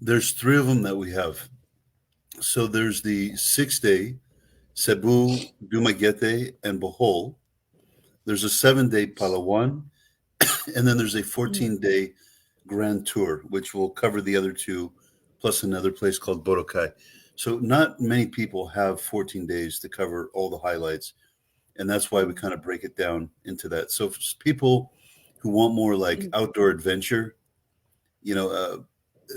There's three of them that we have. So there's the 6 day Cebu, Dumaguete, and Bohol. There's a 7 day Palawan, and then there's a Mm. 14-day Grand Tour, which will cover the other two, plus another place called Boracay. So not many people have 14 days to cover all the highlights, and that's why we Mm. kind of break it down into that. So for people who want more like outdoor adventure, you know,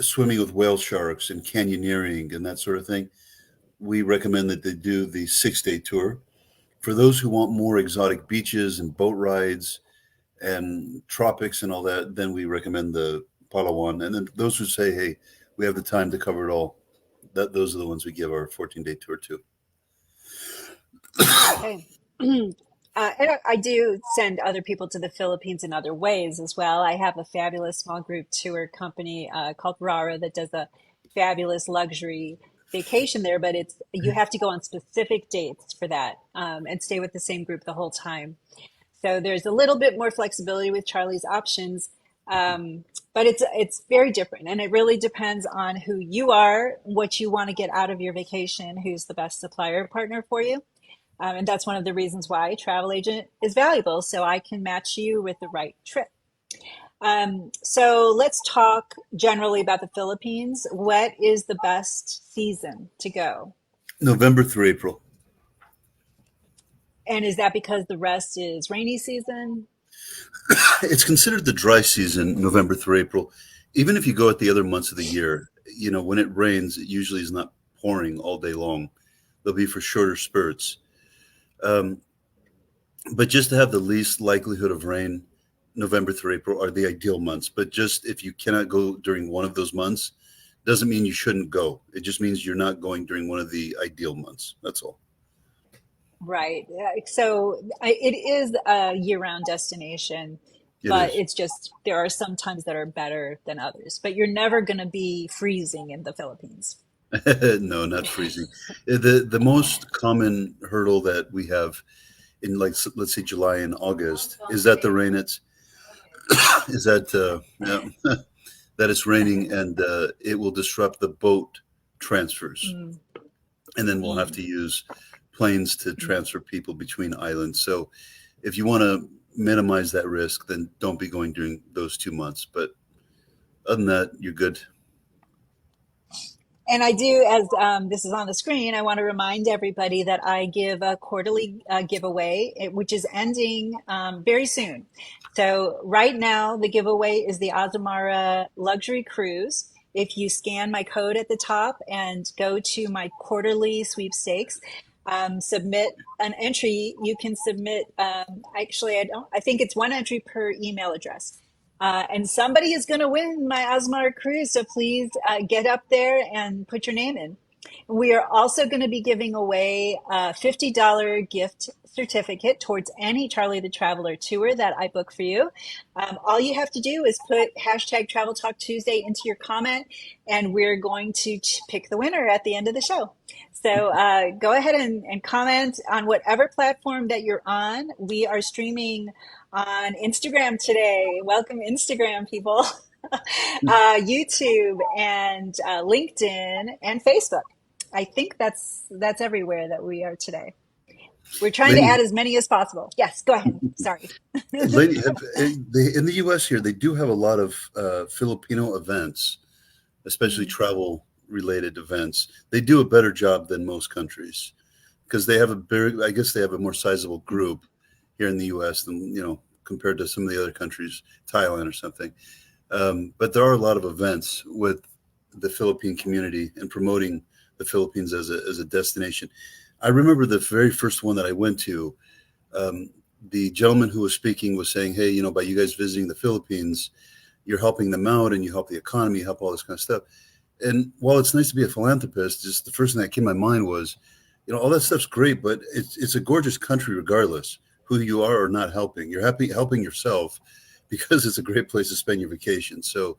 swimming with whale sharks and canyoneering and that sort of thing, we recommend that they do the 6 day tour. For those who want more exotic beaches and boat rides and tropics and all that, then we recommend the Palawan. And then those who say, hey, we have the time to cover it all, that those are the ones we give our 14-day tour to. Okay. I do send other people to the Philippines in other ways as well. I have a fabulous small group tour company called Rara that does a fabulous luxury vacation there, but it's you have to go on specific dates for that and stay with the same group the whole time. So there's a little bit more flexibility with Charlie's options, um, but it's very different, and it really depends on who you are, what you want to get out of your vacation, who's the best supplier partner for you. And that's one of the reasons why a travel agent is valuable, so I can match you with the right trip. So let's talk generally about the Philippines. What is the best season to go? November through April. And is that because the rest is rainy season? It's considered the dry season, November through April. Even if you go at the other months of the year, when it rains, it usually is not pouring all day long. They'll be for shorter spurts. Um, but just to have the least likelihood of rain, November through April are the ideal months. But just if you cannot go during one of those months, doesn't mean you shouldn't go. It just means you're not going during one of the ideal months. That's all. Right. So it is a year-round destination, It but is. it's just there are some times that are better than others. But you're never going to be freezing in the Philippines. No, not freezing. The most common hurdle that we have in, like, let's say July and August, is that the rain. It's is that yeah, that it's raining, and it will disrupt the boat transfers, Mm, and then we'll have mm. to use planes to transfer people between islands. So if you want to minimize that risk, then don't be going during those 2 months. But other than that, you're good. And I do, as this is on the screen, I want to remind everybody that I give a quarterly giveaway, which is ending very soon. So right now, the giveaway is the Azamara Luxury Cruise. If you scan my code at the top and go to my quarterly sweepstakes, submit an entry, you can submit, actually, I think it's one entry per email address. And somebody is going to win my Osmar cruise. So please get up there and put your name in. We are also going to be giving away a $50 gift certificate towards any Charlie the Traveler tour that I book for you. All you have to do is put hashtag Travel Talk Tuesday into your comment, and we're going to pick the winner at the end of the show. So go ahead and comment on whatever platform that you're on. We are streaming on Instagram today. Welcome, Instagram people. YouTube and LinkedIn and Facebook. I think that's everywhere that we are today. We're trying to Lady, add as many as possible. Yes, go ahead. Sorry. lady, in the U.S. here, they do have a lot of Filipino events, especially Mm, travel related events. They do a better job than most countries because they have a very, I guess they have a more sizable group here in the U.S. than, compared to some of the other countries, Thailand or something. But there are a lot of events with the Philippine community and promoting the Philippines as a destination. I remember the very first one that I went to. Um, the gentleman who was speaking was saying, "Hey, by you guys visiting the Philippines, you're helping them out, and you help the economy, you help all this kind of stuff." And while it's nice to be a philanthropist, just the first thing that came to my mind was, all that stuff's great, but it's a gorgeous country regardless who you are or not helping. You're happy helping yourself because it's a great place to spend your vacation. So,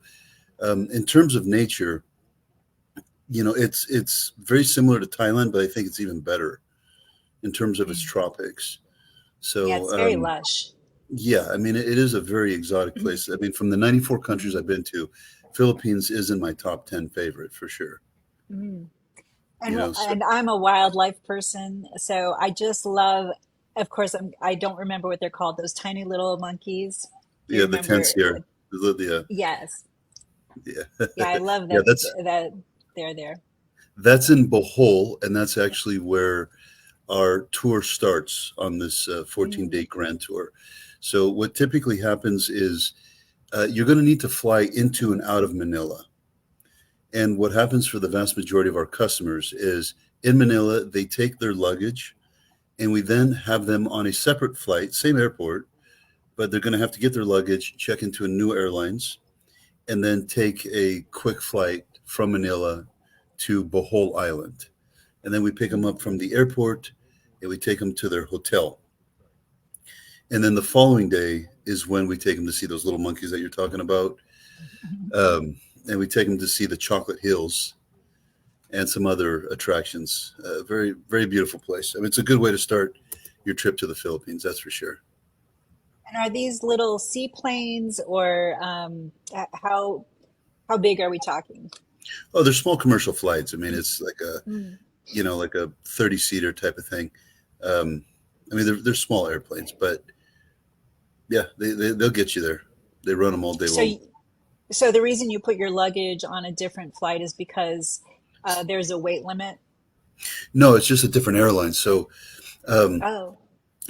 in terms of nature, it's very similar to Thailand, but I think it's even better in terms of its mm. tropics. Yeah, So, it's very lush. yeah, I mean, it is a very exotic place. I mean, from the 94 countries I've been to, Philippines isn't my top 10 favorite for sure. Mm. You know, so And I'm a wildlife person, so I just love, of course, I don't remember what they're called, those tiny little monkeys. Do you yeah, the tents remember here. what? Yeah, Yes. yeah, Yeah, I love yeah. that that they're there. That's in Bohol, and that's actually where our tour starts on this 14-day Mm, grand tour. So what typically happens is you're going to need to fly into and out of Manila. And what happens for the vast majority of our customers is in Manila, they take their luggage and we then have them on a separate flight, same airport, but they're going to have to get their luggage, check into a new airlines, and then take a quick flight from Manila to Bohol Island. And then we pick them mm. up from the airport and we take them to their hotel. And then the following day is when we take them to see those little monkeys that you're talking about. And we take them to see the Chocolate Hills and some other attractions. Very, very beautiful place. I mean, it's a good way to start your trip to the Philippines, that's for sure. And are these little seaplanes, or how big are we talking? Oh, they're small commercial flights. I mean, it's like a, Mm. like a 30-seater type of thing. Um, I mean, they're small airplanes, but yeah, they'll get you there. They run them all day So, long. so the reason you put your luggage on a different flight is because there's a weight limit. No, it's just a different airline. So, um, Oh,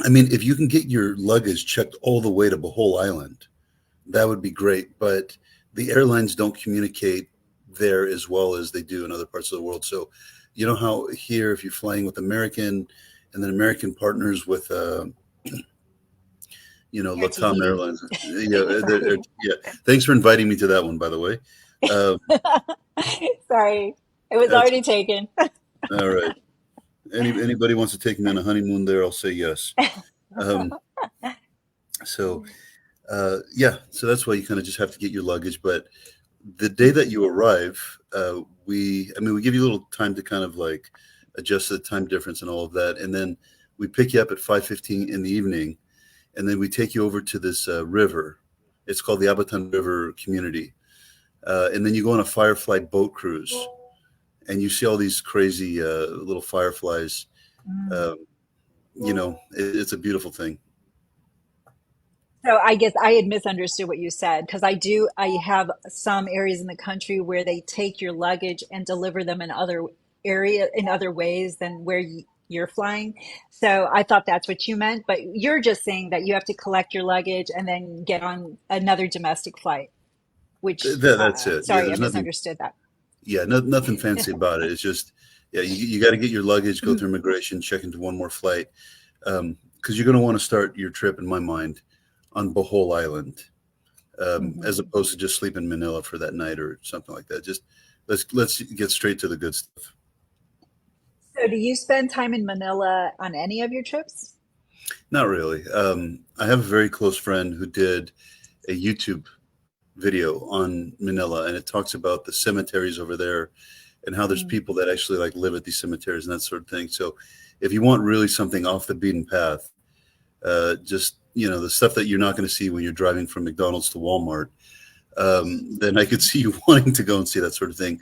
I mean, if you can get your luggage checked all the way to Bohol Island, that would be great. But the airlines don't communicate there as well as they do in other parts of the world. So, you know how here, if you're flying with American and then American partners with, Latam RTD. Airlines. Yeah, Sorry. yeah. Thanks for inviting me to that one, by the way. Uh, Sorry. It was that's already taken. all right. Anybody wants to take me on a honeymoon there, I'll say yes. Um, so yeah, so that's why you kind of just have to get your luggage. But the day that you arrive, we give you a little time to kind of like adjust to the time difference and all of that, and then we pick you up at 5:15 in the evening, and then we take you over to this river. It's called the Abatan River Community, and then you go on a Firefly boat cruise, and you see all these crazy little fireflies. Mm. Um, it's a beautiful thing. So I guess I had misunderstood what you said, because I have some areas in the country where they take your luggage and deliver them in other ways than where you're flying. So I thought that's what you meant, but you're just saying that you have to collect your luggage and then get on another domestic flight, which, That's it. Yeah, sorry, I there's nothing. misunderstood that. Yeah, nothing fancy about it. It's just, yeah, you got to get your luggage, go through immigration, check into one more flight, because you're going to want to start your trip, in my mind, on Bohol Island, as Mhm. opposed to just sleep in Manila for that night or something like that. Just let's get straight to the good stuff. So do you spend time in Manila on any of your trips? Not really. I have a very close friend who did a YouTube video on Manila, and it talks about the cemeteries over there and how there's Mm. people that actually like live at these cemeteries and that sort of thing. So, if you want really something off the beaten path, just the stuff that you're not going to see when you're driving from McDonald's to Walmart, then I could see you wanting to go and see that sort of thing.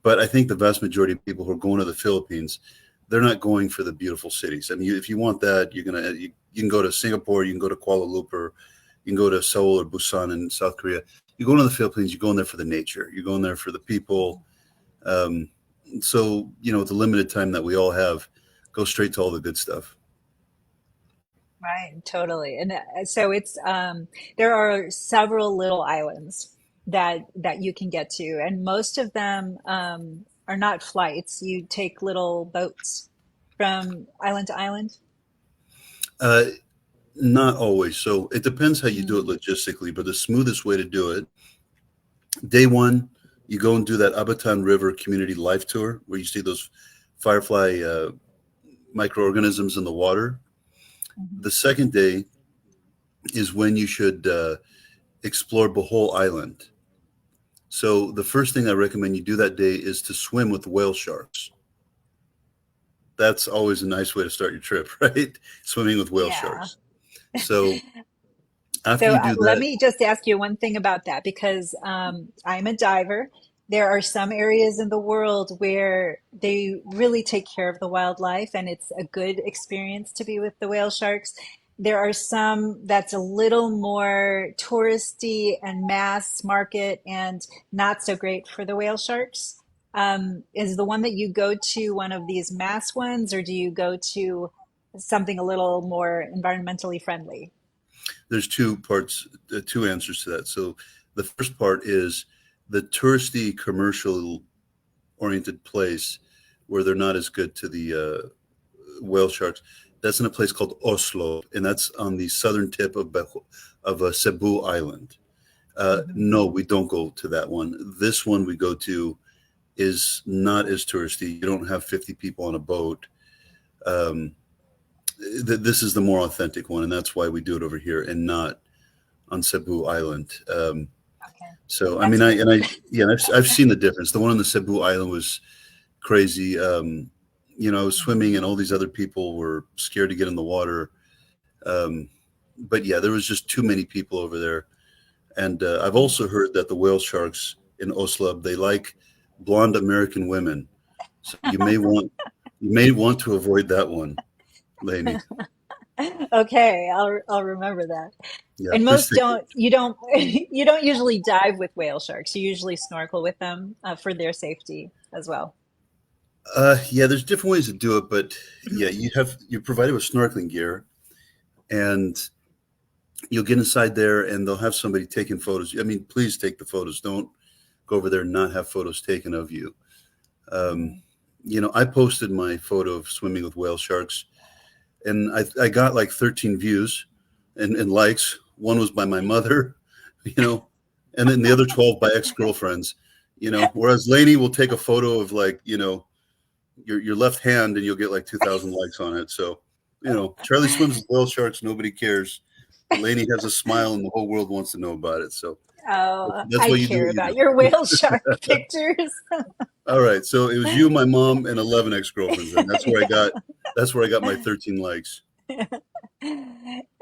But I think the vast majority of people who are going to the Philippines, they're not going for the beautiful cities. I mean, if you want that, you can go to Singapore, you can go to Kuala Lumpur, you can go to Seoul or Busan in South Korea. You go to the Philippines, you're going there for the nature, you're going there for the people. Um, so with the limited time that we all have, go straight to all the good stuff. Right, totally. And so it's there are several little islands that you can get to, and most of them are not flights. You take little boats from island to island. Uh, Not always. So it depends how you do it Mm, logistically, but the smoothest way to do it, day one, you go and do that Abatan River Community Life Tour where you see those firefly microorganisms in the water. mhm. The second day is when you should explore Bohol Island. So the first thing I recommend you do that day is to swim with whale sharks. That's always a nice way to start your trip, right? Swimming with whale Yeah. sharks. So After So you do let that, me just ask you one thing about that because I'm a diver. There are some areas in the world where they really take care of the wildlife and it's a good experience to be with the whale sharks. There are some that's a little more touristy and mass market and not so great for the whale sharks. Is the one that you go to one of these mass ones, or do you go to something a little more environmentally friendly? there's two parts, two answers to that. So the first part is the touristy, commercial oriented place where they're not as good to the whale sharks. That's in a place called Oslo, and that's on the southern tip of Cebu Island. Mhm. No, we don't go to that one. This one we go to is not as touristy. You don't have 50 people on a boat. Um, this is the more authentic one, and that's why we do it over here and not on Cebu Island. Okay, So I that's mean, good. yeah, I've seen the difference. The one on the Cebu Island was crazy. I was swimming, and all these other people were scared to get in the water. Um, but yeah, there was just too many people over there. And I've also heard that the whale sharks in Oslo, they like blonde American women. So you may want to avoid that one, Lainey. Okay, I'll remember that. Yeah, And please most take. don't, you don't, you don't usually dive with whale sharks. You usually snorkel with them for their safety as well. Yeah, there's different ways to do it, but yeah, you're provided with snorkeling gear, and you'll get inside there, and they'll have somebody taking photos. I mean, please take the photos. Don't go over there and not have photos taken of you. Um, Mhm. I posted my photo of swimming with whale sharks, and I got like 13 views and likes. One was by my mother, you know, and then the other 12 by ex-girlfriends, whereas Lainey will take a photo of like, your left hand and you'll get like 2,000 likes on it. So, Charlie swims with whale sharks. Nobody cares. But Lainey has a smile and the whole world wants to know about it. So Oh, that's I why you do care what you about do. your whale shark pictures. All right. So it was you, my mom, and 11 ex-girlfriends. And that's where I got my 13 likes.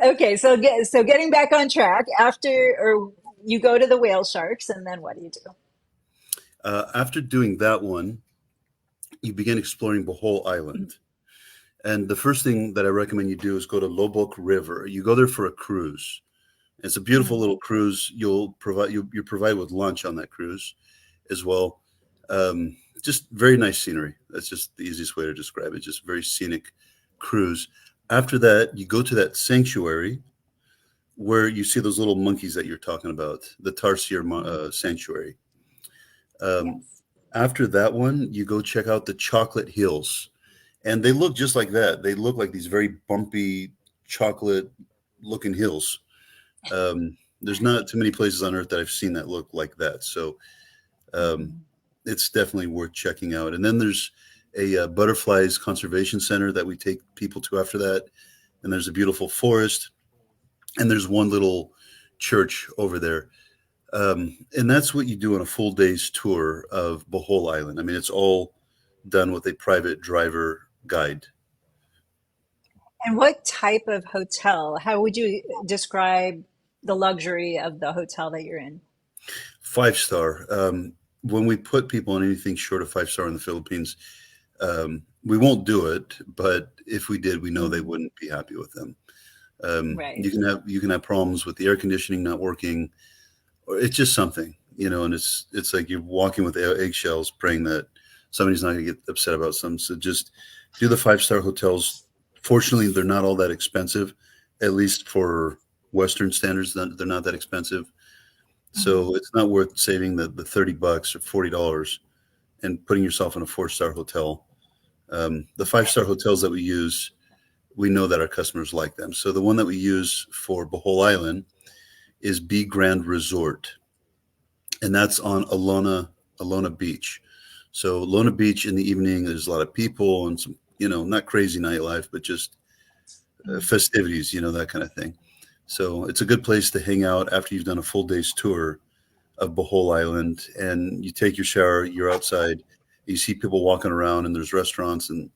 Okay, so getting back on track after, or you go to the whale sharks, and then what do you do? After doing that one, you begin exploring Bohol Island. And the first thing that I recommend you do is go to Lobok River. You go there for a cruise. It's a beautiful Mhm. little cruise. You're provided with lunch on that cruise as well. Just very nice scenery. That's just the easiest way to describe it. Just very scenic cruise. After that, you go to that sanctuary where you see those little monkeys that you're talking about, the Tarsier Mhm. Sanctuary. Um, Yes. After that one, you go check out the Chocolate Hills, and they look just like that. They look like these very bumpy chocolate looking hills. There's not too many places on earth that I've seen that look like that. So um, Mhm. it's definitely worth checking out. And then there's a butterflies conservation center that we take people to after that. And there's a beautiful forest, and there's one little church over there. And that's what you do on a full day's tour of Bohol Island. I mean, it's all done with a private driver guide. And what type of hotel? How would you describe the luxury of the hotel that you're in? 5 star. When we put people on anything short of 5 star in the Philippines, we won't do it. But if we did, we know they Mhm. wouldn't be happy with them. Right. You can have problems with the air conditioning not working, or it's just something, and it's like you're walking with eggshells, praying that somebody's not going to get upset about something. So just do the 5 star hotels. Fortunately, they're not all that expensive, at least for Western standards. They're not that expensive, Mhm. so it's not worth saving the $30 or $40 and putting yourself in a 4 star hotel. The 5 star hotels that we use, we know that our customers like them. So the one that we use for Bohol Island is B Grand Resort, and that's on Alona Beach. So Lona Beach in the evening, there's a lot of people and some, not crazy nightlife, but just Mhm. festivities, that kind of thing. So it's a good place to hang out after you've done a full day's tour of Bohol Island, and you take your shower, you're outside, you see people walking around, and there's restaurants, and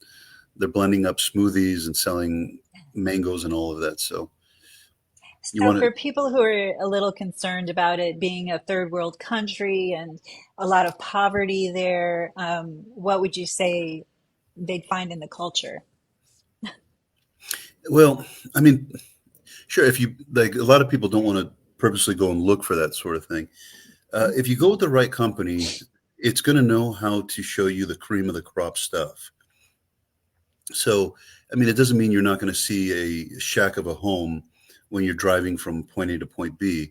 they're blending up smoothies and selling mangoes and all of that. So You So want for to, people who are a little concerned about it being a third world country and a lot of poverty there, what would you say they'd find in the culture? well, I mean, sure, if you like, a lot of people don't want to purposely go and look for that sort of thing. If you go with the right company, it's going to know how to show you the cream of the crop stuff. So, I mean, it doesn't mean you're not going to see a shack of a home when you're driving from point A to point B,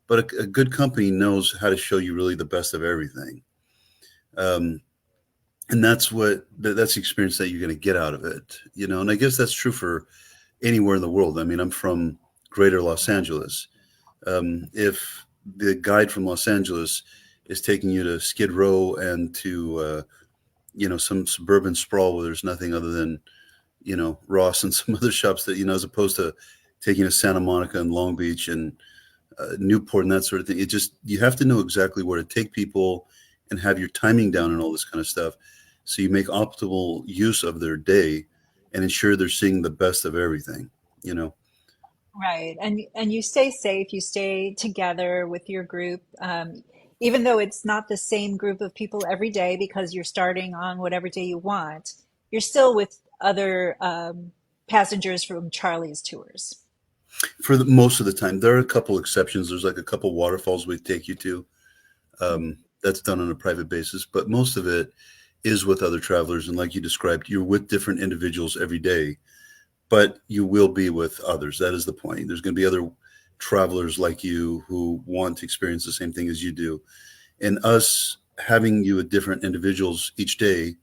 but a good company knows how to show you really the best of everything. Um, and that's the experience that you're going to get out of it, you know. And I guess that's true for anywhere in the world. I mean, I'm from Greater Los Angeles. If the guide from Los Angeles is taking you to Skid Row and to some suburban sprawl where there's nothing other than Ross and some other shops that as opposed to taking to Santa Monica and Long Beach and Newport and that sort of thing. It just you have to know exactly where to take people and have your timing down and all this kind of stuff, so you make optimal use of their day and ensure they're seeing the best of everything. You know. Right. And you stay safe, you stay together with your group, even though it's not the same group of people every day because you're starting on whatever day you want, you're still with other passengers from Charlie's tours. For most of the time, there are a couple exceptions. There's like a couple waterfalls we take you to. That's done on a private basis, but most of it is with other travelers. And like you described, you're with different individuals every day, but you will be with others. That is the point. There's going to be other travelers like you who want to experience the same thing as you do. And us having you with different individuals each day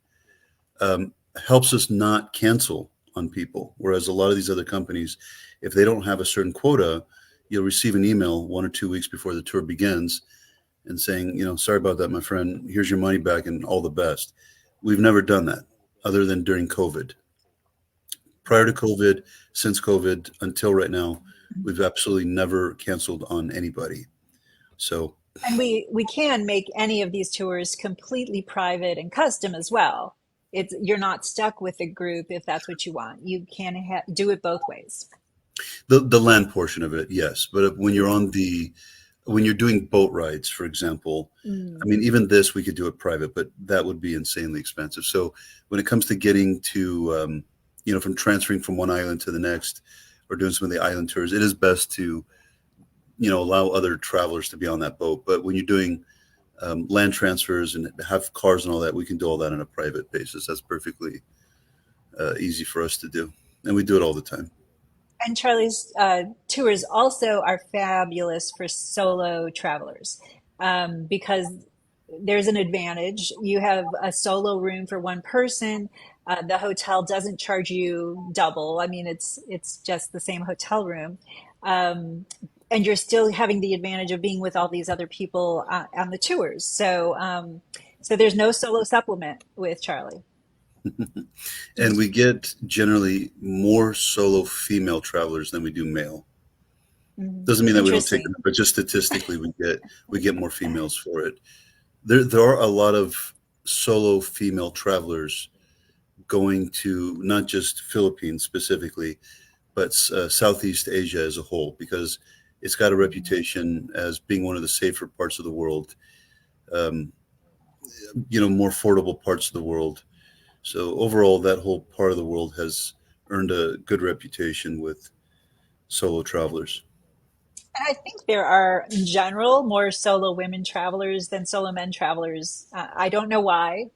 um, helps us not cancel on people. Whereas a lot of these other companies, if they don't have a certain quota, you'll receive an email 1 or 2 weeks before the tour begins and saying, sorry about that, my friend, here's your money back and all the best. We've never done that other than during COVID. Prior to COVID, since COVID, until right now, we've absolutely never canceled on anybody. So, And we can make any of these tours completely private and custom as well. You're not stuck with a group if that's what you want. You can do it both ways. the land portion of it, yes. But when you're doing boat rides, for example, I Mm. mean, even this we could do it private, but that would be insanely expensive. So when it comes to getting to, from transferring from one island to the next, or doing some of the island tours, it is best to, allow other travelers to be on that boat. But when you're doing land transfers and have cars and all that, we can do all that on a private basis. That's perfectly easy for us to do, and we do it all the time. And Charlie's tours also are fabulous for solo travelers because there's an advantage. You have a solo room for one person. The hotel doesn't charge you double. I mean, it's just the same hotel room, um, and you're still having the advantage of being with all these other people on the tours. So there's no solo supplement with Charlie. And we get generally more solo female travelers than we do male. Mhm. Doesn't mean that we don't take them, Interesting. but just statistically, we get more females for it. There are a lot of solo female travelers going to not just Philippines specifically, but Southeast Asia as a whole, because it's got a reputation as being one of the safer parts of the world, um, more affordable parts of the world. So overall, that whole part of the world has earned a good reputation with solo travelers. And I think there are, in general, more solo women travelers than solo men travelers. I don't know why,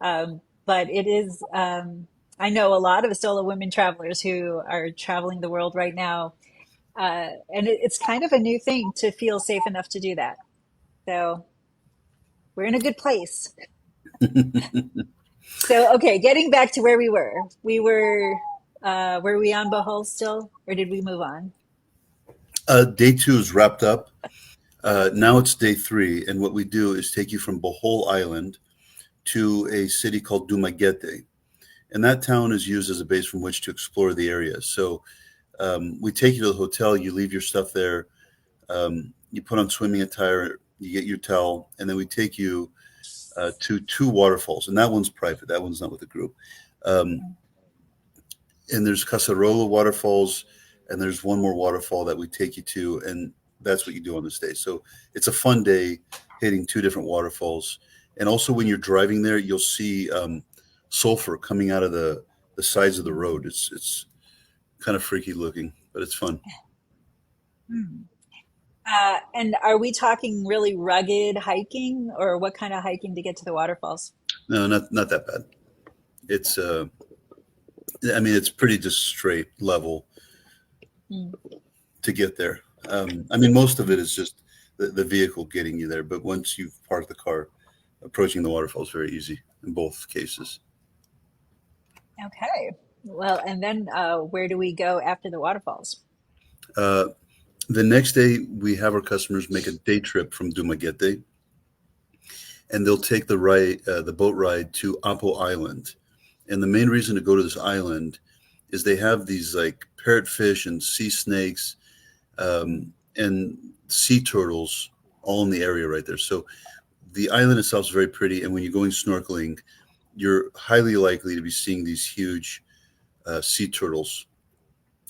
but it is. I know a lot of solo women travelers who are traveling the world right now, and it's kind of a new thing to feel safe enough to do that. So we're in a good place. So, okay, getting back to where we were. Were we on Bohol still, or did we move on? Day two is wrapped up. Now it's day three, and what we do is take you from Bohol Island to a city called Dumaguete, and that town is used as a base from which to explore the area. So we take you to the hotel, you leave your stuff there, you put on swimming attire, you get your towel, and then we take you to two waterfalls, and that one's private. That one's not with the group. Um, and there's Casarola waterfalls. and there's one more waterfall that we take you to, and that's what you do on this day. So it's a fun day hitting two different waterfalls. And also when you're driving there, you'll see sulfur coming out of the sides of the road. It's kind of freaky looking, but it's fun. Hmm. And are we talking really rugged hiking, or what kind of hiking to get to the waterfalls? No, not that bad. It's I mean, it's pretty just straight level Hmm. to get there. I mean, most of it is just the vehicle getting you there, but once you've parked the car, approaching the waterfall is very easy in both cases. Okay. Well, and then where do we go after the waterfalls? Uh, the next day, we have our customers make a day trip from Dumaguete, and they'll take the boat ride to Apo Island. And the main reason to go to this island is they have these like parrotfish and sea snakes and sea turtles all in the area right there. So the island itself is very pretty, and when you're going snorkeling, you're highly likely to be seeing these huge sea turtles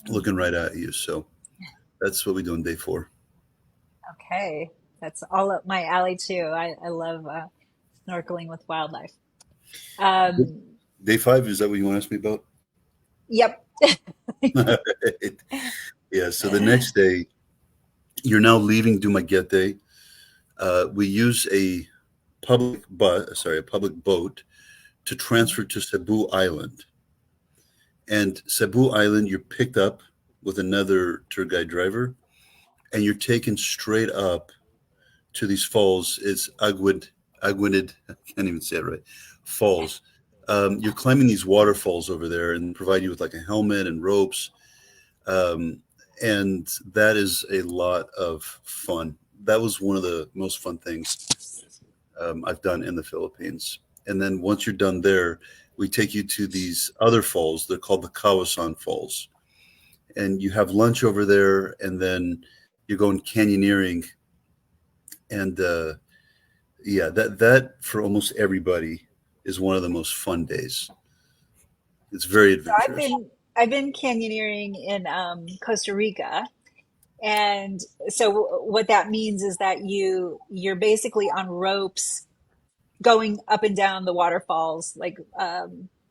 looking right at you. So that's what we do on day 4. Okay. That's all up my alley too. I love snorkeling with wildlife. Um, Day 5, is that what you want to ask me about? yep. Yeah. So the next day, you're now leaving Dumaguete. We use a a public boat to transfer to Cebu Island. And Cebu Island, you're picked up with another tour guide driver, and you're taken straight up to these falls. It's Aguinid, I can't even say it right, falls. You're climbing these waterfalls over there and provide you with like a helmet and ropes. Um, and that is a lot of fun. That was one of the most fun things I've done in the Philippines. And then once you're done there, we take you to these other falls. They're called the Kawasan Falls. And you have lunch over there, and then you're going canyoneering. And yeah, that for almost everybody is one of the most fun days. It's very So adventurous. I've been canyoneering in Costa Rica, and so what that means is that you're basically on ropes going up and down the waterfalls. Like,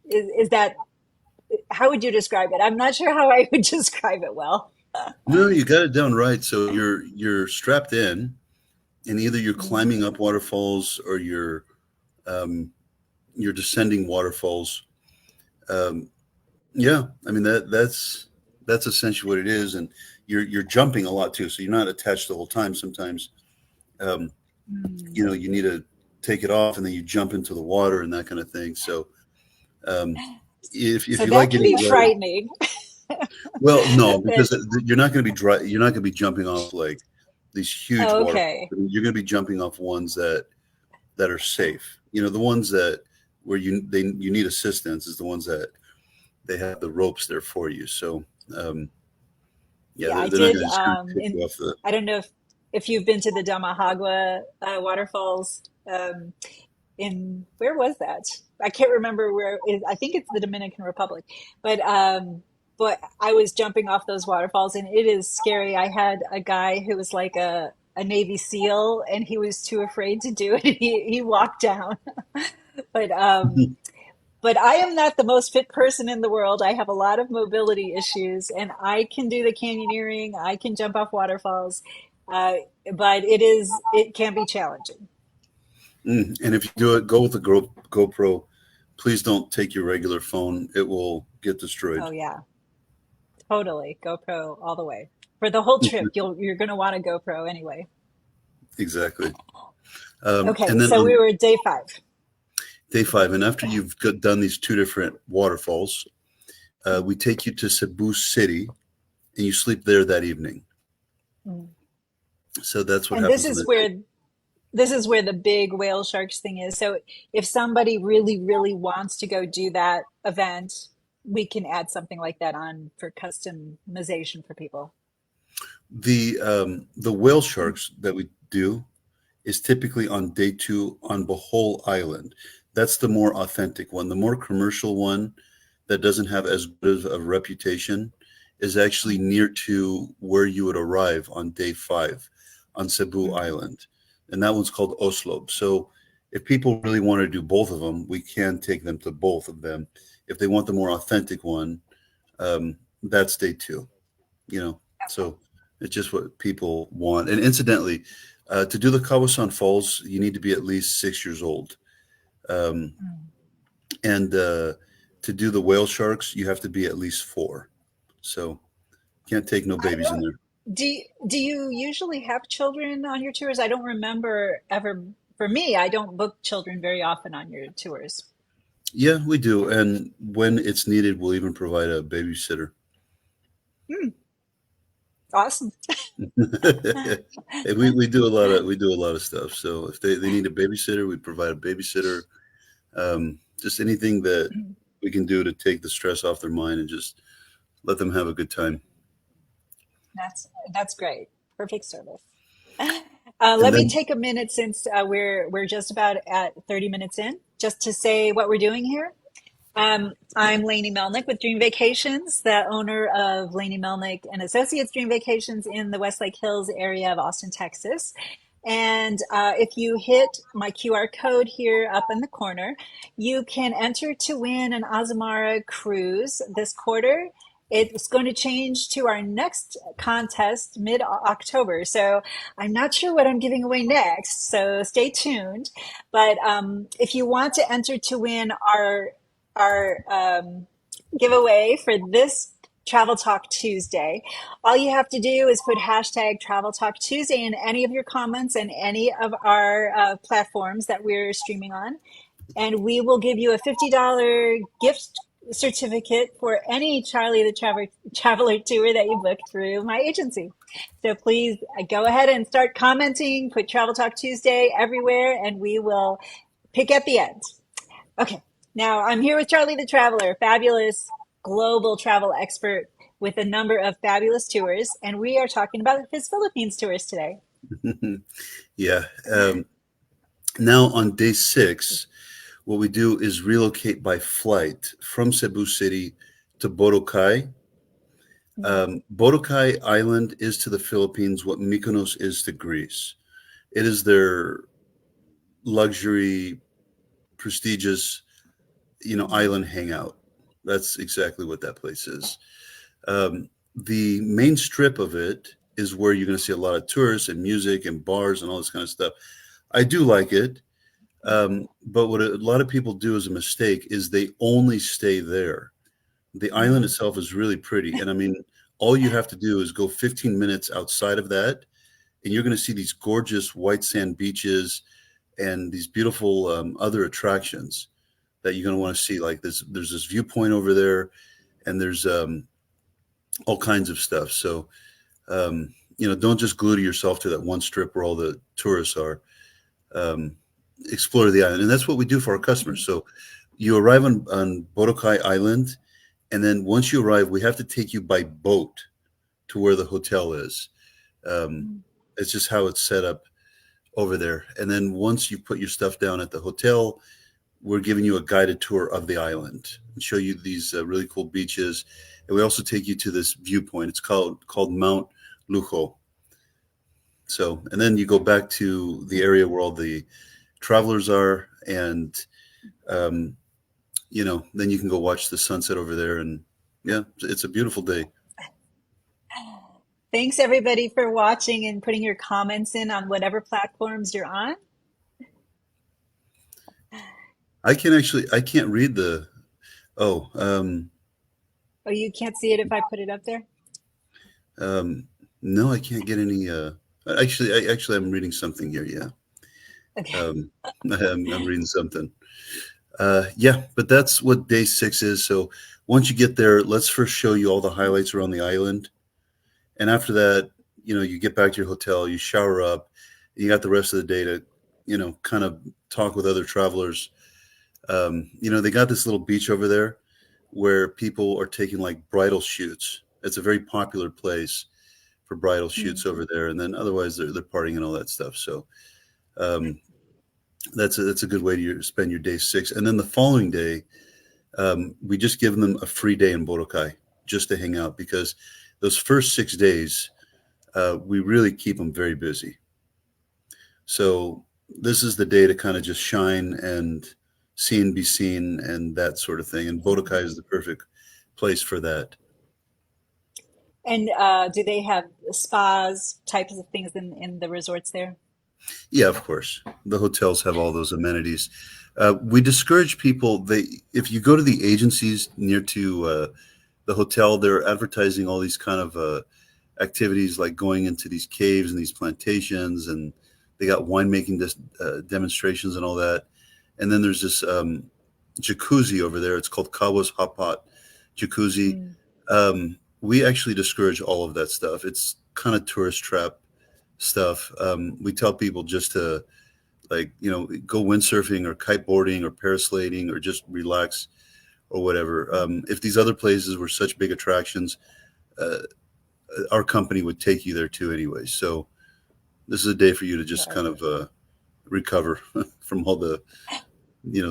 is that how would you describe it? I'm not sure how I would describe it well. No, you got it down right. So you're strapped in, and either you're climbing up waterfalls or um, you're descending waterfalls. Um, yeah, I mean that's essentially what it is, and you're jumping a lot too. So you're not attached the whole time. Sometimes um, Mm. you need to take it off, and then you jump into the water and that kind of thing. So um, if So you like that can getting be wet, frightening. well, no, But, because you're not going to be dry. You're not going to be jumping off like these huge oh, waterfalls. okay. You're going to be jumping off ones that are safe. The ones that where you need assistance is the ones that they have the ropes there for you. So yeah, Yeah, I they're not did. going to just kind of pick you In off the. I don't know if you've been to the Damahagua waterfalls. In where was that? I can't remember where. I think it's the Dominican Republic, but I was jumping off those waterfalls, and it is scary. I had a guy who was like a Navy SEAL, and he was too afraid to do it. He walked down, but I am not the most fit person in the world. I have a lot of mobility issues, and I can do the canyoneering. I can jump off waterfalls, uh, but it can be challenging. And if you do it, go with the GoPro. Please don't take your regular phone; it will get Oh destroyed. yeah, totally. GoPro all the way. For the whole trip, you're going to want a GoPro anyway. Exactly. Okay, And then so we on were day 5. day 5, and after you've done these two different waterfalls, we take you to Cebu City, and you sleep there that evening. Mm. So that's what And happens on the day. this is where the big whale sharks thing is. So if somebody really, really wants to go do that event, we can add something like that on for customization for people. The whale sharks that we do is typically on day 2 on Bohol Island. That's the more authentic one. The more commercial one that doesn't have as good of a reputation is actually near to where you would arrive on day 5 on Cebu Mm. Island. And that one's called Oslob. So if people really want to do both of them, we can take them to both of them. If they want the more authentic one, that's day 2, you know. So it's just what people want. And incidentally, to do the Kawasan Falls, you need to be at least 6 years old. Um, Mm. and to do the whale sharks, you have to be at least 4. So can't take no I babies in don't, there. do you usually have children on your tours? I don't remember ever, for me, I don't book children very often on your tours. Yeah, we do. And when it's needed, we'll even provide a babysitter. Hmm, awesome. Hey, we do a lot of stuff. So if they need a babysitter, we provide a babysitter. Just anything that we can do to take the stress off their mind and just let them have a good time. That's great. Perfect service. And Let me then take a minute since we're just about at 30 minutes in, just to say what we're doing here. I'm Lainey Melnick with Dream Vacations, the owner of Lainey Melnick and Associates Dream Vacations in the Westlake Hills area of Austin, Texas. And if you hit my QR code here up in the corner, you can enter to win an Azamara cruise this quarter. It's going to change to our next contest mid-October. So I'm not sure what I'm giving away next. So stay tuned. But if you want to enter to win our giveaway for this Travel Talk Tuesday, all you have to do is put hashtag Travel Talk Tuesday in any of your comments and any of our platforms that we're streaming on, and we will give you a $50 gift certificate for any Charlie the Traveler tour that you book through my agency. So please go ahead and start commenting, put Travel Talk Tuesday everywhere, and we will pick at the end. Okay, now I'm here with Charlie the Traveler, fabulous global travel expert with a number of fabulous tours, and we are talking about his Philippines tours today. yeah. Now on day 6, what we do is relocate by flight from Cebu City to Boracay. Boracay Island is to the Philippines what Mykonos is to Greece. It is their luxury, prestigious, island hangout. That's exactly what that place is. The main strip of it is where you're going to see a lot of tourists and music and bars and all this kind of stuff. I do like it. But what a lot of people do as a mistake is they only stay there. The island Mm, itself is really pretty. And I mean, all you have to do is go 15 minutes outside of that, and you're going to see these gorgeous white sand beaches and these beautiful other attractions that you're going to want to see. Like there's this viewpoint over there, and there's all kinds of stuff. So, don't just glue to yourself to that one strip where all the tourists are. Um, Explore the island, and that's what we do for our customers. So you arrive on Boracay Island, and then once you arrive, we have to take you by boat to where the hotel is. Um, mm, it's just how it's set up over there. And then once you put your stuff down at the hotel, we're giving you a guided tour of the island and show you these really cool beaches. And we also take you to this viewpoint. It's called Mount Lujo. So, and then you go back to the area where all the travelers are, and um, then you can go watch the sunset over there. And yeah, it's a beautiful day. Thanks everybody for watching and putting your comments in on whatever platforms you're on. I can't read the. Oh, Oh, you can't see it if I put it up there? no, I can't get any. Actually, I'm reading something here. Yeah, Okay. um, I'm reading something. Yeah, but that's what day 6 is. So once you get there, let's first show you all the highlights around the island, and after that, you get back to your hotel, you shower up, you got the rest of the day to, kind of talk with other travelers. They got this little beach over there where people are taking like bridal shoots. It's a very popular place for bridal Mm. shoots over there, and then otherwise they're partying and all that stuff. So um, that's a good way to spend your day 6, and then the following day we just give them a free day in Boracay. just to hang out, because those first 6 days, we really keep them very busy. So this is the day to kind of just shine and see and be seen and that sort of thing. And Bodokai is the perfect place for that. And do they have spas, types of things in the resorts there? Yeah, of course. The hotels have all those amenities. We discourage people. If you go to the agencies near to the hotel, they're advertising all these kind of activities, like going into these caves and these plantations, and they got winemaking demonstrations and all that. And then there's this jacuzzi over there. It's called Kawa's Hot Pot Jacuzzi. Mm. We actually discourage all of that stuff. It's kind of tourist trap stuff. We tell people just to, like, go windsurfing or kiteboarding or parasailing or just relax or whatever. If these other places were such big attractions, uh, our company would take you there too anyway. So this is a day for you to just Right. kind of recover from all the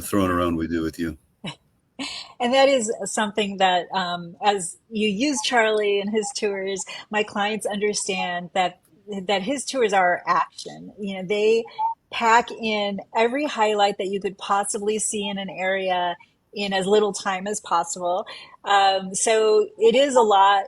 throwing around we do with you. And that is something that, as you use Charlie and his tours, my clients understand that his tours are action. They pack in every highlight that you could possibly see in an area in as little time as possible. So it is a lot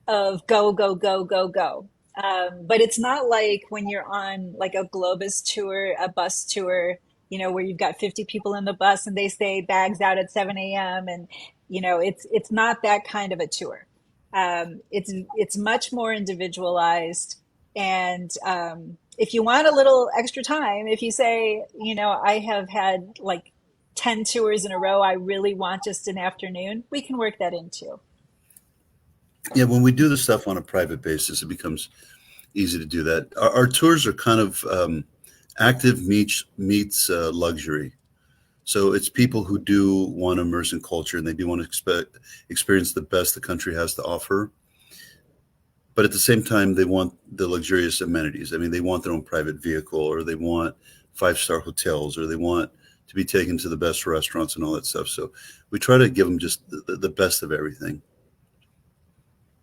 of go, go, go, go, go. But it's not like when you're on like a Globus tour, a bus tour, where you've got 50 people in the bus and they say bags out at 7 a.m. And, it's not that kind of a tour. It's much more individualized. And if you want a little extra time, if you say, I have had like 10 tours in a row, I really want just an afternoon, we can work that in too. Yeah, when we do the stuff on a private basis, it becomes easy to do that. Our tours are kind of active meets luxury. So it's people who do want to immerse in culture and they do want to experience the best the country has to offer. But at the same time, they want the luxurious amenities. I mean, they want their own private vehicle, or they want five-star hotels, or they want to be taken to the best restaurants and all that stuff. So we try to give them just the best of everything.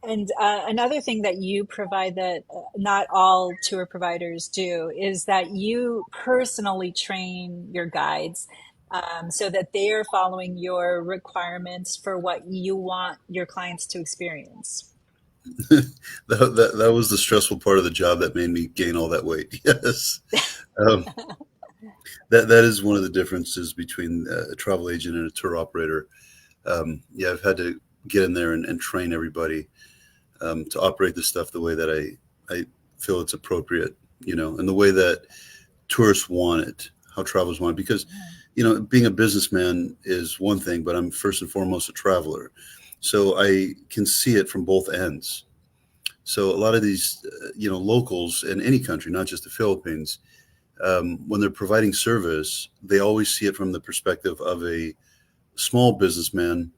And another thing that you provide that not all tour providers do is that you personally train your guides, so that they are following your requirements for what you want your clients to experience. That was the stressful part of the job that made me gain all that weight. Yes. Um, that is one of the differences between a travel agent and a tour operator. Yeah, I've had to get in there and train everybody to operate the stuff the way that I feel it's appropriate, and the way that tourists want it, how travelers want it. Because, being a businessman is one thing, but I'm first and foremost a traveler. So I can see it from both ends. So a lot of these, locals in any country, not just the Philippines, when they're providing service, they always see it from the perspective of a small businessman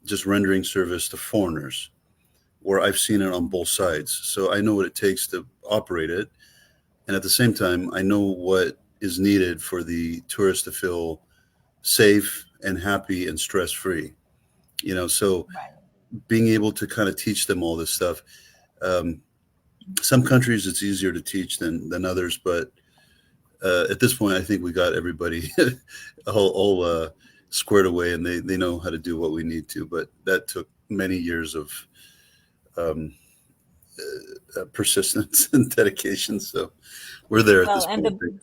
just rendering service to foreigners, where I've seen it on both sides. So I know what it takes to operate it. And at the same time, I know what is needed for the tourist to feel safe and happy and stress-free. So Right. being able to kind of teach them all this stuff. Some countries it's easier to teach than others, but at this point, I think we got everybody all squared away, and they know how to do what we need to. But that took many years of um, persistence and dedication. So we're there at Well, this and point.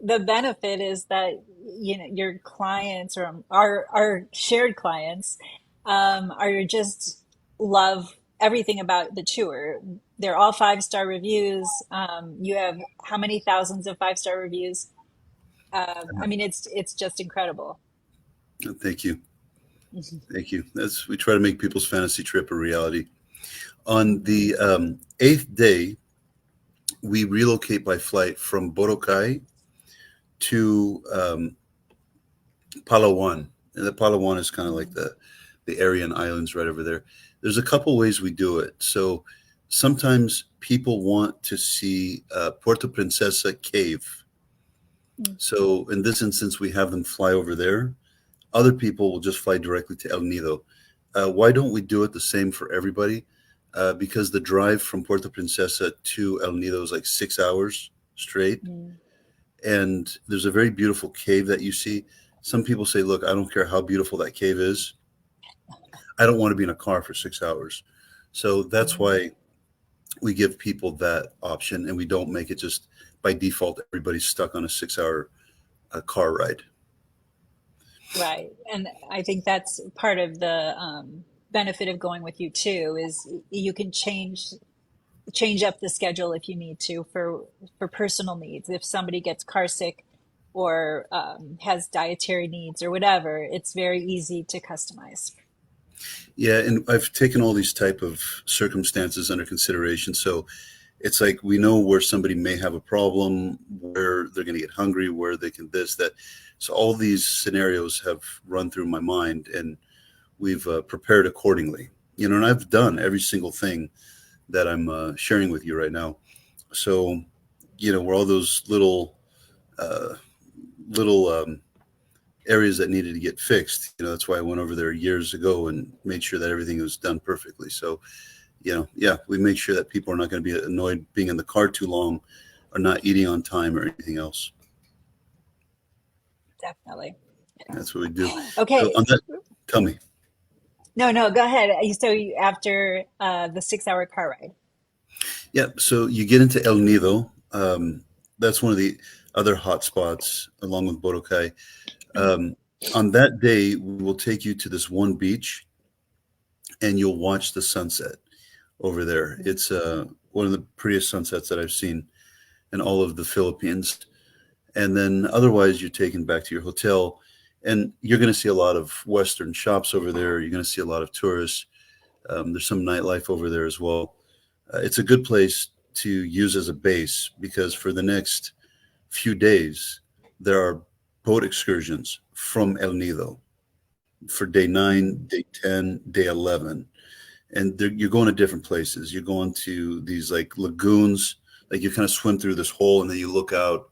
the benefit is that your clients or our shared clients are just love everything about the tour. They're all 5-star reviews. You have how many thousands of 5-star reviews? I mean, it's just incredible. Thank you. Thank you. We try to make people's fantasy trip a reality. On the eighth day, we relocate by flight from Boracay to Palawan. And the Palawan is kind of like the Aryan Islands right over there. There's a couple ways we do it. So sometimes people want to see Puerto Princesa Cave. Mm. So in this instance, we have them fly over there. Other people will just fly directly to El Nido. Why don't we do it the same for everybody? Because the drive from Puerto Princesa to El Nido is like 6 hours straight. Mm. And there's a very beautiful cave that you see. Some people say, look, I don't care how beautiful that cave is. I don't want to be in a car for 6 hours. So that's Mm. why we give people that option, and we don't make it just by default, everybody's stuck on a 6 hour car ride. Right. And I think that's part of the benefit of going with you too, is you can change up the schedule if you need to for personal needs. If somebody gets car sick or has dietary needs or whatever, it's very easy to customize. Yeah, and I've taken all these type of circumstances under consideration. So it's like we know where somebody may have a problem, where they're going to get hungry, where they can this, that. So all these scenarios have run through my mind, and we've prepared accordingly. And I've done every single thing that I'm sharing with you right now. So, where all those uh, little areas that needed to get fixed, that's why I went over there years ago and made sure that everything was done perfectly. So, yeah, we make sure that people are not going to be annoyed being in the car too long or not eating on time or anything else. Definitely. That's what we do. So Okay. on that, tell me. No, no, go ahead. So after the 6 hour car ride. Yeah, so you get into El Nido. That's one of the other hot spots along with Boracay. Um, on that day, we will take you to this one beach, and you'll watch the sunset over there. It's one of the prettiest sunsets that I've seen in all of the Philippines. And then otherwise, you're taken back to your hotel, and you're going to see a lot of Western shops over there. You're going to see a lot of tourists. There's some nightlife over there as well. It's a good place to use as a base because for the next few days, there are boat excursions from El Nido for day 9, day 10, day 11. And you're going to different places. You're going to these like lagoons, like you kind of swim through this hole and then you look out,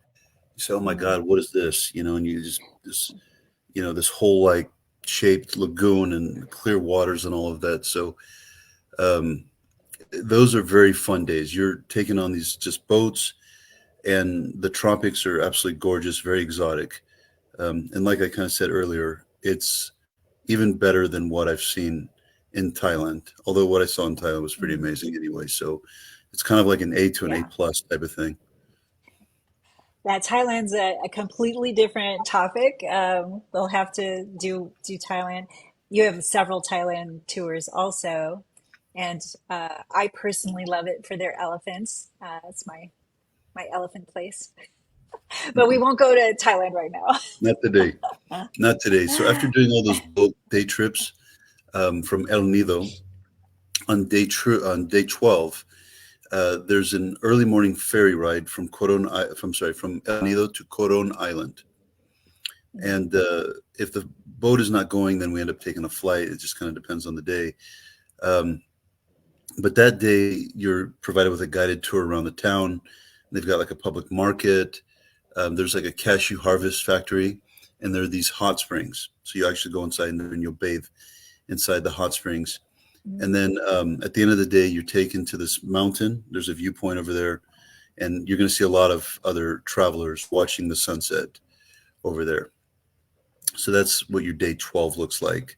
you say, oh my Mm. God, what is this? And you just, this whole like shaped lagoon and clear waters and all of that. So, um, those are very fun days. You're taking on these just boats, and the tropics are absolutely gorgeous, very exotic. And like I kind of said earlier, it's even better than what I've seen in Thailand. Although what I saw in Thailand was pretty Mm. amazing anyway. So it's kind of like an A to an A Yeah. plus type of thing. That Thailand's a completely different topic. We'll have to do Thailand. You have several Thailand tours also, and I personally love it for their elephants. It's my elephant place. But we won't go to Thailand right now. Not today. Not today. So after doing all those boat day trips from El Nido on day 12, there's an early morning ferry ride from from El Nido to Coron Island. And if the boat is not going, then we end up taking a flight. It just kind of depends on the day. Um, but that day, you're provided with a guided tour around the town. They've got like a public market. There's like a cashew harvest factory, and there are these hot springs. So you actually go inside and you'll bathe inside the hot springs. And then at the end of the day, you're taken to this mountain. There's a viewpoint over there, and you're going to see a lot of other travelers watching the sunset over there. So that's what your day 12 looks like.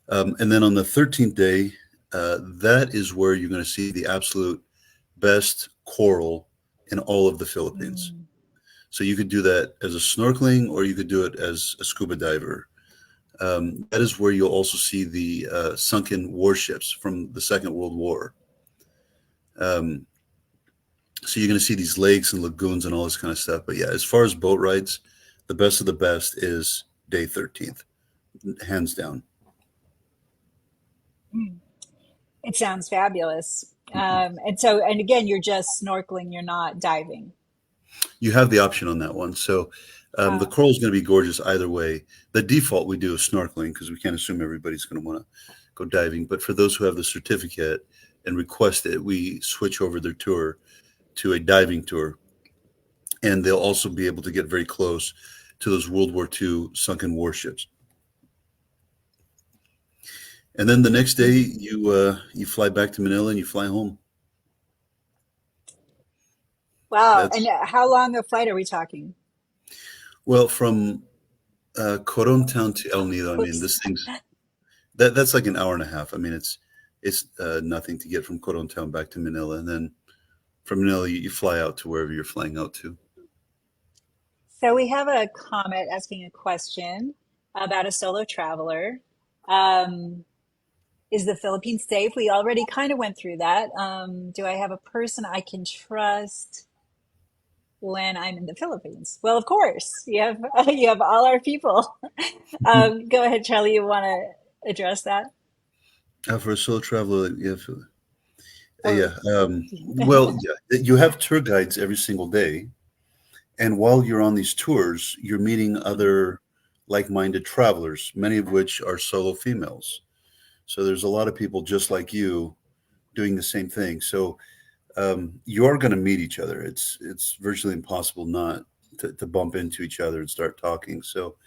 And then on the 13th day, that is where you're going to see the absolute best coral in all of the Philippines. Mm. So you could do that as a snorkeling, or you could do it as a scuba diver. That is where you'll also see the sunken warships from the Second World War. Um, so you're going to see these lakes and lagoons and all this kind of stuff. But yeah, as far as boat rides, the best of the best is day 13th, hands down. It sounds fabulous. And again, you're just snorkeling, you're not diving. You have the option on that one. So the Uh, coral is going to be gorgeous either way. The default we do is snorkeling because we can't assume everybody's going to want to go diving. But for those who have the certificate and request it, we switch over their tour to a diving tour. And they'll also be able to get very close to those World War II sunken warships. And then the next day you fly back to Manila and you fly home. Wow. And That's how long a flight are we talking? well from Coron Town to El Nido. I mean, Whoops. this thing's that's like an hour and a half. I mean, it's nothing to get from Coron Town back to Manila, and then from Manila you fly out to wherever you're flying out to. So we have a comment asking a question about a solo traveler. Um, is the Philippines safe? We already kind of went through that. Do I have a person I can trust when I'm in the Philippines? Well, of course, you have you have all our people. Go ahead, Charlie. You want to address that? For a solo traveler, yeah, Or yeah. Well, yeah, you have tour guides every single day, and while you're on these tours, you're meeting other like-minded travelers, many of which are solo females. So there's a lot of people just like you doing the same thing. So you are going to meet each other. It's virtually impossible not to bump into each other and start talking. So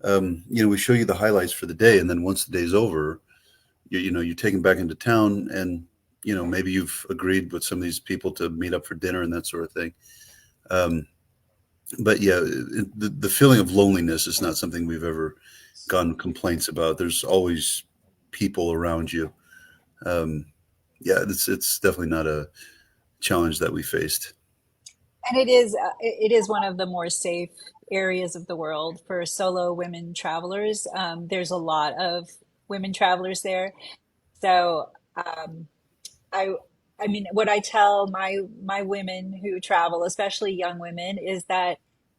we show you the highlights for the day, and then once the day's over, you're taken back into town, and maybe you've agreed with some of these people to meet up for dinner and that sort of thing. Um, but yeah, the feeling of loneliness is not something we've ever gotten complaints about. There's always people around you. Um, yeah, it's definitely not a challenge that we faced. and it is one of the more safe areas of the world for solo women travelers. There's a lot of women travelers there, so I I mean, what I tell my women who travel, especially young women, is that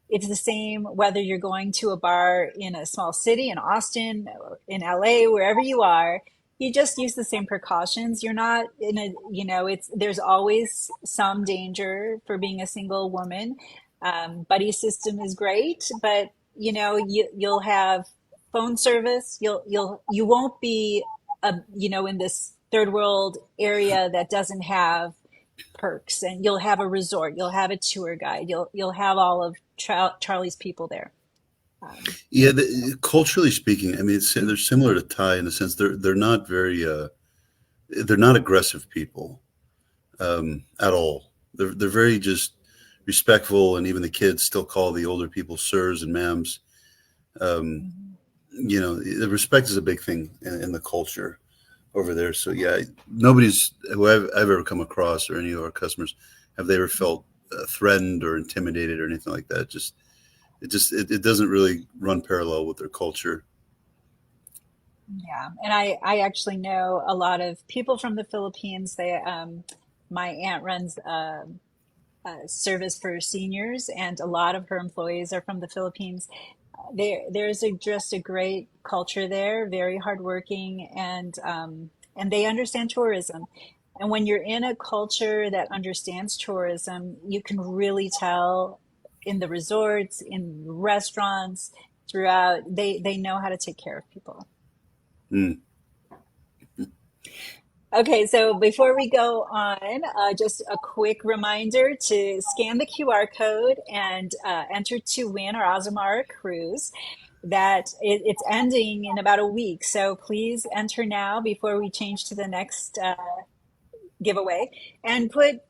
it's the same whether you're going to a bar in a small city in Austin or in LA, wherever you are. You just use the same precautions. You're not in a, it's there's always some danger for being a single woman. Buddy system is great, but you'll have phone service. You won't be in this third world area that doesn't have perks, and you'll have a resort, you'll have a tour guide, you'll have all of Charlie's people there. Um, Yeah, culturally speaking, I mean, they're similar to Thai in the sense they're not very they're not aggressive people at all. They're very just respectful, and even the kids still call the older people sirs and ma'ams. Um, the respect is a big thing in the culture over there. So yeah, nobody's who I've ever come across or any of our customers have they ever felt threatened or intimidated or anything like that. It doesn't really run parallel with their culture. yeah, and I actually know a lot of people from the Philippines. My aunt runs a service for seniors, and a lot of her employees are from the Philippines. Just a great culture there, very hardworking, and they understand tourism. And when you're in a culture that understands tourism, you can really tell in the resorts, in restaurants, throughout. They know how to take care of people. Mm. Okay, so before we go on, just a quick reminder to scan the QR code and enter to win our Azamara cruise. It's ending in about a week, so please enter now before we change to the next giveaway, and put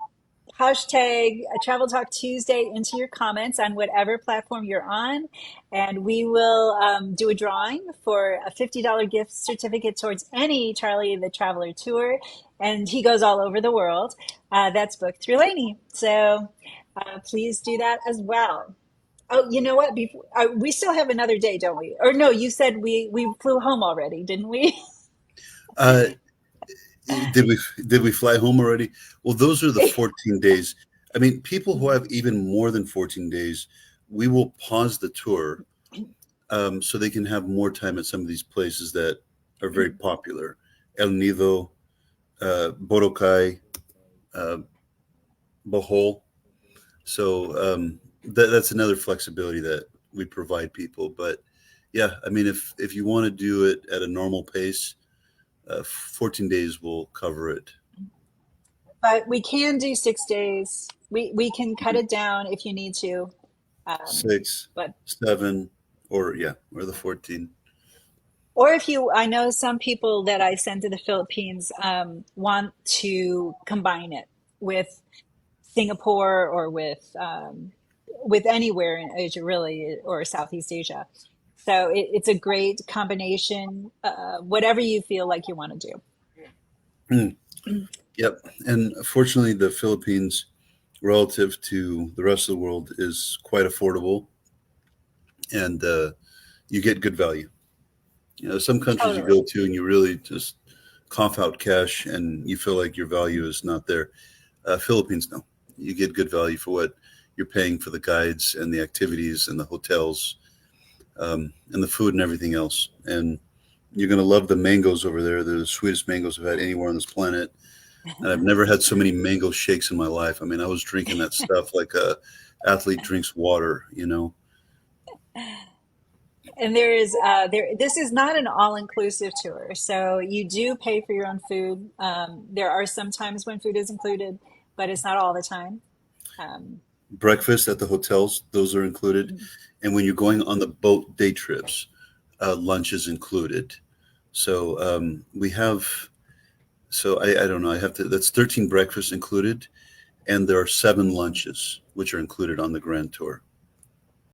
hashtag Travel Talk Tuesday into your comments on whatever platform you're on, and we will do a drawing for a $50 gift certificate towards any Charlie the Traveler tour, and he goes all over the world. That's booked through Laney, so please do that as well. Oh, you know what? We still have another day, don't we? Or no, you said we flew home already, didn't we? Uh, did we fly home already? Well, those are the 14 days. I mean, people who have even more than 14 days, we will pause the tour so they can have more time at some of these places that are very popular. El Nido, Boracay, uh, Bohol. So that's another flexibility that we provide people. But yeah, I mean, if you want to do it at a normal pace, 14 days will cover it. But we can do 6 days. We can cut it down if you need to. Um, Six, but 7, or yeah, or the 14. Or if you, I know some people that I send to the Philippines want to combine it with Singapore or with anywhere in Asia, really, or Southeast Asia. So it's a great combination, whatever you feel like you want to Mm, do. yep. And fortunately, the Philippines, relative to the rest of the world, is quite affordable, and you get good value. You know, some countries you Totally. go to and you really just cough out cash and you feel like your value is not there. Philippines, no. You get good value for what you're paying for the guides and the activities and the hotels, and the food and everything else. And you're going to love the mangoes over there. They're the sweetest mangoes I've had anywhere on this planet. And I've never had so many mango shakes in my life. I mean, I was drinking that stuff like a athlete drinks water, you know. And this is not an all-inclusive tour, so you do pay for your own food. There are some times when food is included, but it's not all the time. Um, Breakfast at the hotels, those are included. And when you're going on the boat day trips, lunch is included. So we have, so I don't know, I have to, that's 13 breakfasts included. And there are 7 lunches, which are included on the Grand Tour.